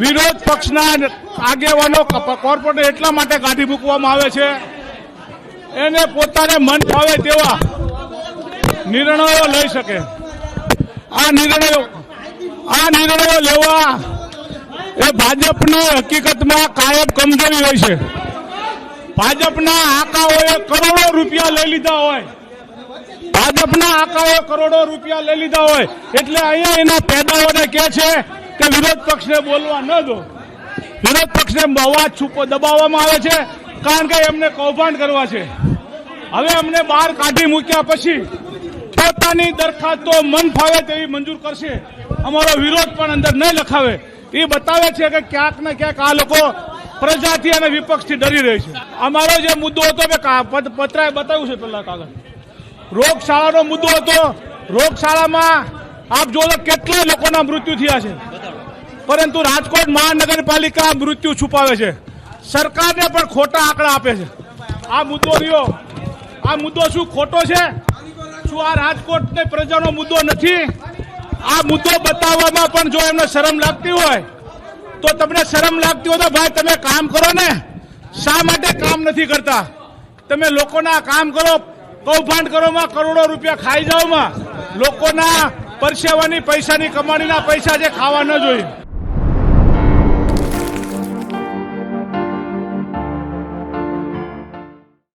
વિરોધ પક્ષના આગેવાનો કોર્પોરેટર એટલા માટે કાઢી મૂકવામાં આવે છે, એને પોતાને મન ફાવે તેવા નિર્ણયો લઈ શકે. આ નિર્ણયો લેવા એ ભાજપની હકીકતમાં કાયમ કમજોરી હોય છે. ભાજપના આકાઓએ કરોડો રૂપિયા લઈ લીધા હોય, એટલે અહીંયા એના પેદાઓને કહે છે કે વિરોધ પક્ષને બોલવા ન દો. વિરોધ પક્ષને અવાજ દબાવવામાં આવે છે, કારણ કે એમને કૌભાંડ કરવા છે. હવે અમને બહાર કાઢી મૂક્યા પછી પોતાની દરખાસ્તો મન ફાવે તેવી મંજૂર કરશે, અમારો વિરોધ પણ અંદર નહીં લખાવે. એ બતાવે છે કે ક્યાંક ને ક્યાંક આ લોકો પ્રજાથી અને વિપક્ષથી ડરી રહી છે. અમારો જે મુદ્દો હતો મેં પત્રાએ બતાવ્યું છે પેલા કાગળ, રોગશાળાનો મુદ્દો હતો. રોગશાળામાં આપ જોવો કેટલા લોકોના મૃત્યુ થયા છે, પરંતુ રાજકોટ મહાનગરપાલિકા મૃત્યુ છુપાવે છે, સરકારને પણ ખોટા આંકડા આપે છે. આ મુદ્દો રહ્યો, આ મુદ્દો શું ખોટો છે? શું આ રાજકોટની પ્રજાનો મુદ્દો નથી? આ મુદ્દો બતાવવામાં પણ જો એમને શરમ લાગતી હોય તો તમને શરમ લાગતી હોય તો ભાઈ તમે કામ કરો ને. શા માટે કામ નથી કરતા? તમે લોકોના કામ કરો, કૌભાંડ કરોમાં, કરોડો રૂપિયા ખાઈ જાઓમાં, લોકોના પરસેવાની પૈસાની કમાણીના પૈસા જે ખાવા ન જોઈએ.